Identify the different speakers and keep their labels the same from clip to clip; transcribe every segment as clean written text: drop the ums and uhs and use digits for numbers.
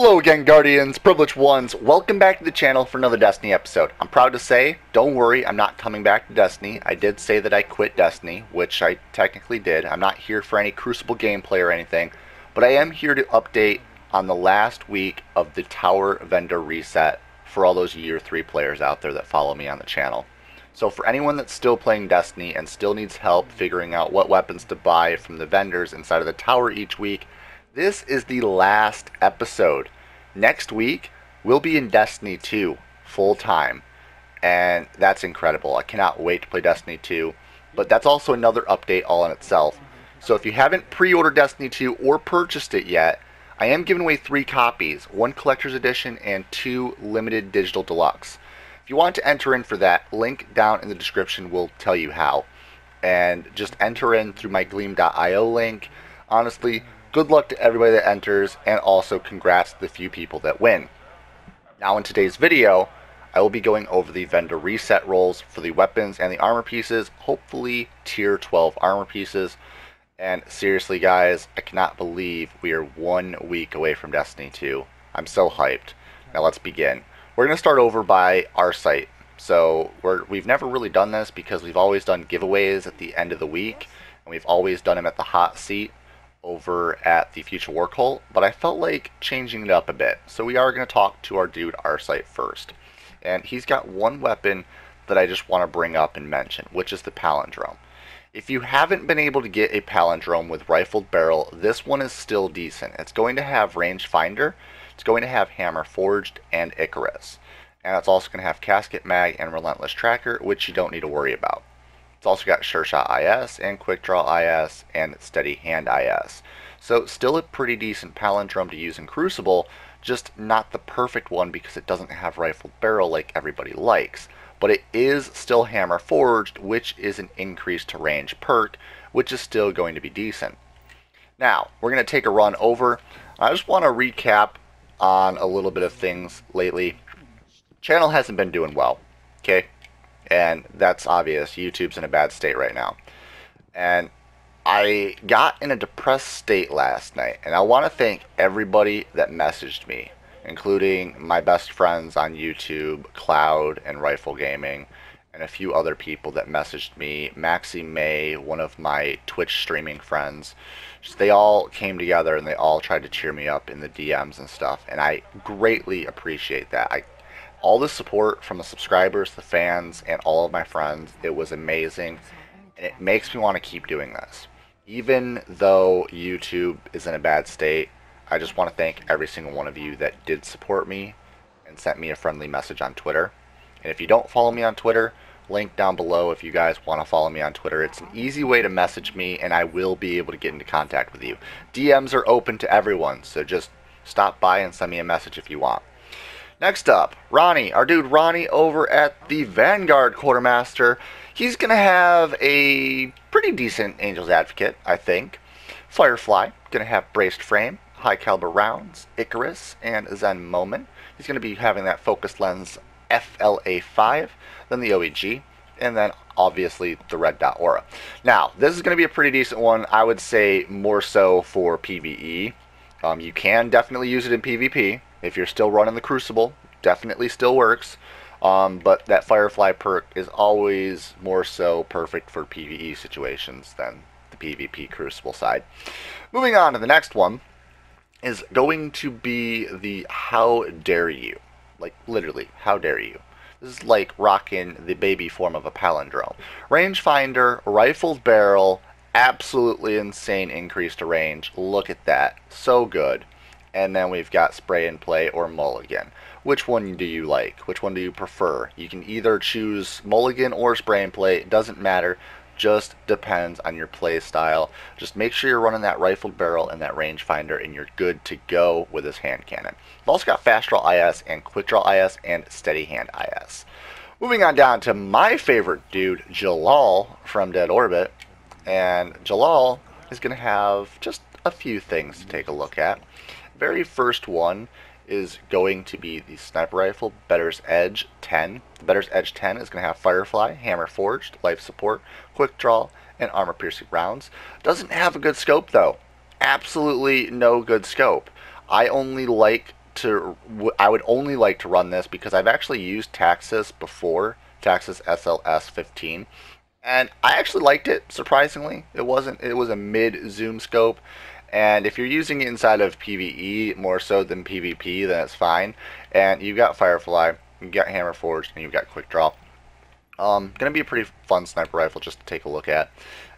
Speaker 1: Hello again, Guardians, Privileged Ones. Welcome back to the channel for another Destiny episode. I'm proud to say, don't worry, I'm not coming back to Destiny. I did say that I quit Destiny, which I technically did. I'm not here for any Crucible gameplay or anything, but I am here to update on the last week of the tower vendor reset for all those Year 3 players out there that follow me on the channel. So for anyone that's still playing Destiny and still needs help figuring out what weapons to buy from the vendors inside of the tower each week, this is the last episode. Next week, we'll be in Destiny 2 full time, and that's incredible. I cannot wait to play Destiny 2, but that's also another update all in itself. So if you haven't pre-ordered Destiny 2 or purchased it yet, I am giving away 3 copies, 1 collector's edition and 2 limited digital deluxe. If you want to enter in for that, link down in the description will tell you how. And just enter in through my gleam.io link. Honestly, good luck to everybody that enters, and also congrats to the few people that win. Now in today's video, I will be going over the vendor reset rolls for the weapons and the armor pieces, hopefully tier 12 armor pieces. And seriously guys, I cannot believe we are 1 week away from Destiny 2. I'm so hyped. Now let's begin. We're going to start over by our site. So we've never really done this because we've always done giveaways at the end of the week, and we've always done them at the hot seat over at the Future War Cult, but I felt like changing it up a bit. So we are going to talk to our dude Arcite first. And he's got one weapon that I just want to bring up and mention, which is the Palindrome. If you haven't been able to get a Palindrome with rifled barrel, this one is still decent. It's going to have range finder, it's going to have hammer forged and Icarus. And it's also going to have casket mag and relentless tracker, which you don't need to worry about. It's also got Sure Shot IS and Quick Draw IS and Steady Hand IS. So still a pretty decent palindrome to use in Crucible, just not the perfect one because it doesn't have rifled barrel like everybody likes. But it is still hammer forged, which is an increase to range perk, which is still going to be decent. Now, we're going to take a run over. I just want to recap on a little bit of things lately. Channel hasn't been doing well, okay? And that's obvious. YouTube's in a bad state right now. And I got in a depressed state last night. And I want to thank everybody that messaged me, including my best friends on YouTube, Cloud and Rifle Gaming, and a few other people that messaged me. Maxie May, one of my Twitch streaming friends. They all came together and they all tried to cheer me up in the DMs and stuff. And I greatly appreciate that. All the support from the subscribers, the fans, and all of my friends, it was amazing, and it makes me want to keep doing this. Even though YouTube is in a bad state, I just want to thank every single one of you that did support me and sent me a friendly message on Twitter. And if you don't follow me on Twitter, link down below if you guys want to follow me on Twitter. It's an easy way to message me, and I will be able to get into contact with you. DMs are open to everyone, so just stop by and send me a message if you want. Next up, Ronnie, our dude Ronnie over at the Vanguard Quartermaster. He's going to have a pretty decent Angel's Advocate, I think. Firefly, going to have braced frame, high caliber rounds, Icarus, and Zen Moment. He's going to be having that focus lens FLA5, then the OEG, and then obviously the red dot aura. Now, this is going to be a pretty decent one. I would say more so for PvE. You can definitely use it in PvP. If you're still running the Crucible, definitely still works. But that Firefly perk is always more so perfect for PvE situations than the PvP Crucible side. Moving on to the next one is going to be the How Dare You. Like, literally, how dare you. This is like rocking the baby form of a palindrome. Rangefinder, rifled barrel, absolutely insane increase to range. Look at that. So good. And then we've got spray and play or mulligan. Which one do you like? Which one do you prefer? You can either choose mulligan or spray and play. It doesn't matter. Just depends on your play style. Just make sure you're running that rifled barrel and that rangefinder, and you're good to go with this hand cannon. We've also got fast draw IS and quick draw IS and steady hand IS. Moving on down to my favorite dude, Jalal from Dead Orbit. And Jalal is going to have just a few things to take a look at. Very first one is going to be the sniper rifle Better's Edge 10. The Better's Edge 10 is going to have Firefly, Hammer Forged, Life Support, Quick Draw, and Armor Piercing rounds. Doesn't have a good scope though. Absolutely no good scope. I only like I would only like to run this because I've actually used Taxis before, Taxis SLS 15, and I actually liked it. Surprisingly, it was a mid zoom scope, and if you're using it inside of PvE more so than PvP, then it's fine. And you've got Firefly, you've got Hammer Forged, and you've got Quick Draw. Gonna be a pretty fun sniper rifle just to take a look at.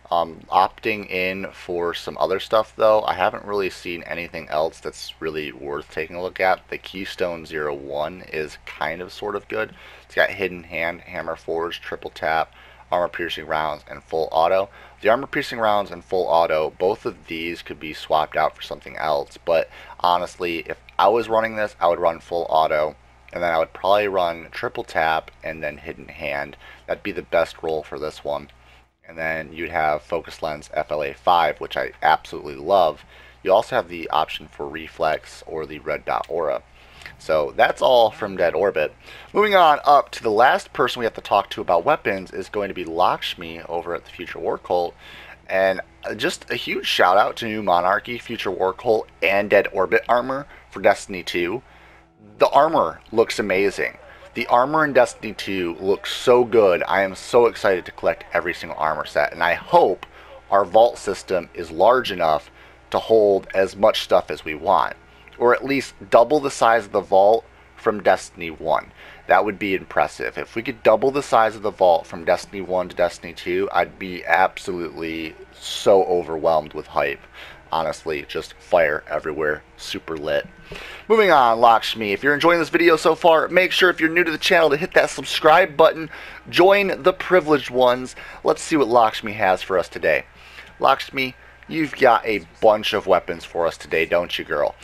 Speaker 1: Opting in for some other stuff though, I haven't really seen anything else that's really worth taking a look at. The Keystone 01 is kind of sort of good. It's got Hidden Hand, Hammer Forged, Triple Tap, Armor Piercing Rounds, and Full Auto. The Armor Piercing Rounds and Full Auto, both of these could be swapped out for something else, but honestly, if I was running this, I would run Full Auto, and then I would probably run Triple Tap and then Hidden Hand. That'd be the best roll for this one. And then you'd have Focus Lens FLA 5, which I absolutely love. You also have the option for Reflex or the Red Dot Aura. So that's all from Dead Orbit. Moving on up to the last person we have to talk to about weapons is going to be Lakshmi over at the Future War Cult. And just a huge shout out to New Monarchy, Future War Cult, and Dead Orbit armor for Destiny 2. The armor looks amazing. The armor in Destiny 2 looks so good. I am so excited to collect every single armor set, and I hope our vault system is large enough to hold as much stuff as we want, or at least double the size of the vault from Destiny 1. That would be impressive. If we could double the size of the vault from Destiny 1 to Destiny 2, I'd be absolutely so overwhelmed with hype. Honestly, just fire everywhere, super lit. Moving on, Lakshmi, if you're enjoying this video so far, make sure if you're new to the channel to hit that subscribe button, join the privileged ones. Let's see what Lakshmi has for us today. Lakshmi, you've got a bunch of weapons for us today, don't you, girl?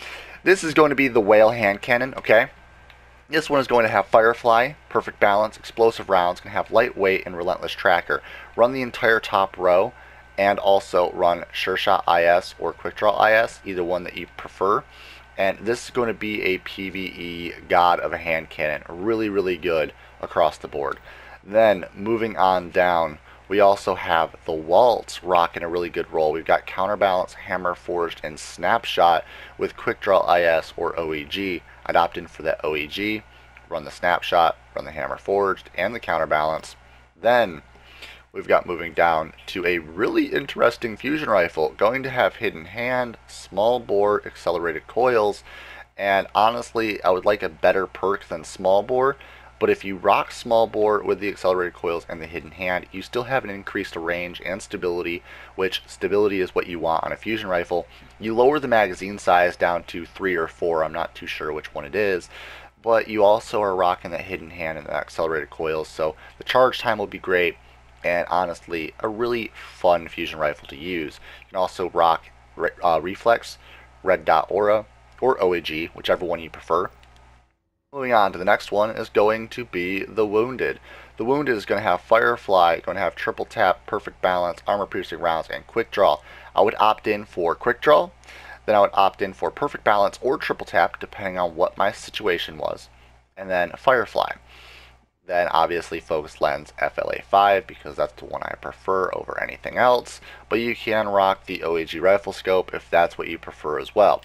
Speaker 1: This is going to be the Whale Hand Cannon, okay? This one is going to have Firefly, Perfect Balance, Explosive Rounds, going to have Lightweight and Relentless Tracker. Run the entire top row, and also run Sure Shot IS or Quick Draw IS, either one that you prefer. And this is going to be a PvE god of a hand cannon, really, really good across the board. Then moving on down, we also have the Waltz rocking a really good roll. We've got Counterbalance, Hammer Forged, and Snapshot with Quick Draw IS or OEG. I'd opt in for that OEG, run the Snapshot, run the Hammer Forged, and the Counterbalance. Then we've got moving down to a really interesting fusion rifle, going to have Hidden Hand, small bore, accelerated coils, and honestly, I would like a better perk than small bore, but if you rock small bore with the accelerated coils and the Hidden Hand, you still have an increased range and stability, which stability is what you want on a fusion rifle. You lower the magazine size down to 3 or 4, I'm not too sure which one it is, but you also are rocking that Hidden Hand and the accelerated coils, so the charge time will be great. And honestly, a really fun fusion rifle to use. You can also rock Reflex, Red Dot Aura, or OAG, whichever one you prefer. Moving on to the next one is going to be the Wounded. The Wounded is going to have Firefly, going to have Triple Tap, Perfect Balance, Armor Piercing Rounds, and Quick Draw. I would opt in for Quick Draw, then I would opt in for Perfect Balance or Triple Tap, depending on what my situation was, and then Firefly. Then obviously Focus Lens FLA 5 because that's the one I prefer over anything else, but you can rock the OEG rifle scope if that's what you prefer as well.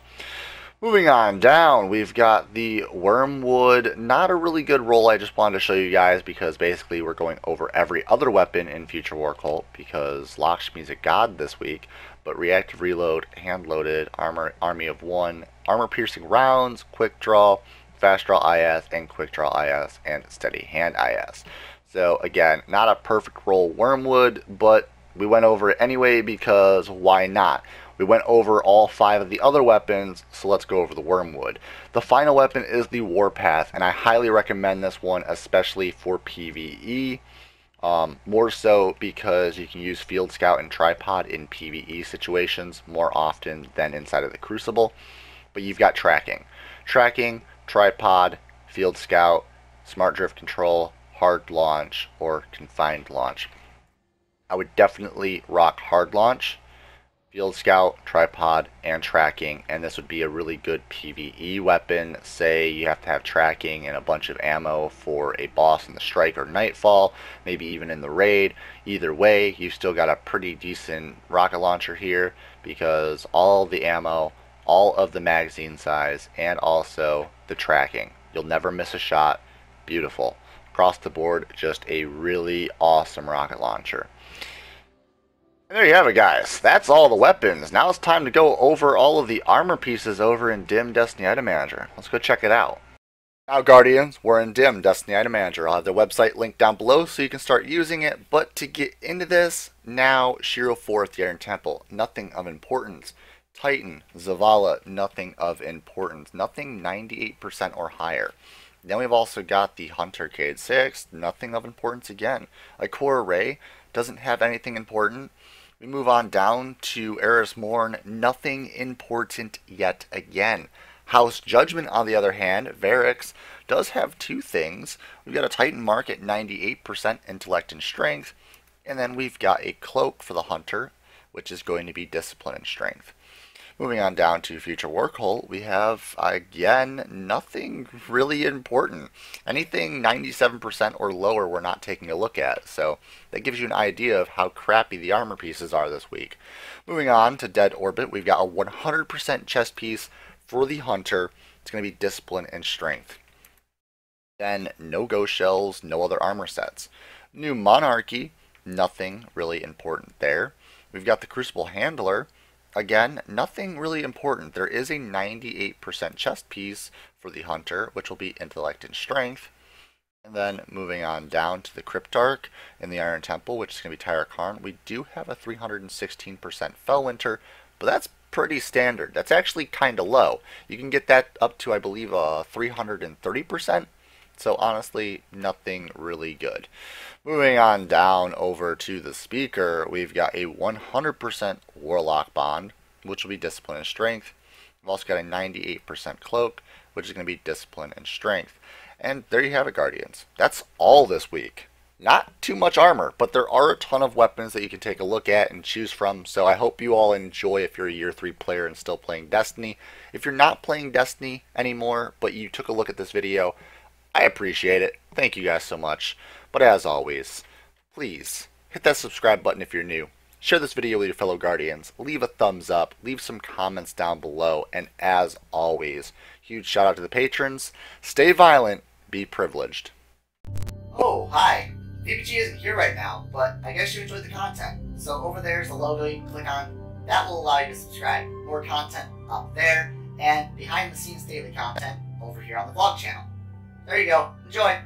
Speaker 1: Moving on down, we've got the Wormwood. Not a really good roll, I just wanted to show you guys because basically we're going over every other weapon in Future War Cult because Lakshmi's a god this week, but Reactive Reload, Hand Loaded, Army of One, Armor Piercing Rounds, Quick Draw, Fast Draw IS, and Quick Draw IS, and Steady Hand IS. So again, not a perfect roll Wormwood, but we went over it anyway because why not? We went over all 5 of the other weapons, so let's go over the Wormwood. The final weapon is the Warpath, and I highly recommend this one, especially for PvE. More so because you can use Field Scout and Tripod in PvE situations more often than inside of the Crucible. But you've got tracking. Tracking, Tripod, Field Scout, Smart Drift Control, Hard Launch, or Confined Launch. I would definitely rock Hard Launch, Field Scout, Tripod, and Tracking, and this would be a really good PvE weapon. Say you have to have tracking and a bunch of ammo for a boss in the Strike or Nightfall, maybe even in the Raid. Either way, you've still got a pretty decent rocket launcher here because all the ammo, all of the magazine size, and also the tracking. You'll never miss a shot. Beautiful. Across the board, just a really awesome rocket launcher. And there you have it, guys. That's all the weapons. Now it's time to go over all of the armor pieces over in Dim Destiny Item Manager. Let's go check it out. Now, Guardians, we're in Dim Destiny Item Manager. I'll have the website linked down below so you can start using it. But to get into this, now Shiro 4th, the Iron Temple, nothing of importance. Titan, Zavala, nothing of importance. Nothing 98% or higher. Then we've also got the Hunter Cade 6, nothing of importance again. Ikora Ray doesn't have anything important. We move on down to Eris Morn, nothing important yet again. House Judgment, on the other hand, Varix, does have two things. We've got a Titan mark at 98% intellect and strength, and then we've got a cloak for the Hunter, which is going to be discipline and strength. Moving on down to Future Workhole, we have, again, nothing really important. Anything 97% or lower we're not taking a look at, so that gives you an idea of how crappy the armor pieces are this week. Moving on to Dead Orbit, we've got a 100% chest piece for the Hunter. It's going to be discipline and strength. Then no ghost shells, no other armor sets. New Monarchy, nothing really important there. We've got the Crucible Handler. Again, nothing really important. There is a 98% chest piece for the Hunter, which will be intellect and strength. And then moving on down to the Cryptarch in the Iron Temple, which is going to be Tyra Karn. We do have a 316% Fellwinter, but that's pretty standard. That's actually kind of low. You can get that up to, I believe, 330%. So honestly, nothing really good. Moving on down over to the Speaker, we've got a 100% Warlock Bond, which will be Discipline and Strength. We've also got a 98% Cloak, which is going to be Discipline and Strength. And there you have it, Guardians. That's all this week. Not too much armor, but there are a ton of weapons that you can take a look at and choose from. So I hope you all enjoy if you're a Year 3 player and still playing Destiny. If you're not playing Destiny anymore, but you took a look at this video, I appreciate it. Thank you guys so much. But as always, please hit that subscribe button if you're new. Share this video with your fellow Guardians. Leave a thumbs up. Leave some comments down below. And as always, huge shout out to the patrons. Stay violent. Be privileged.
Speaker 2: Oh, hi. VPG isn't here right now, but I guess you enjoyed the content. So over there's the logo you can click on. That will allow you to subscribe. More content up there, and behind the scenes daily content over here on the vlog channel. There you go. Enjoy!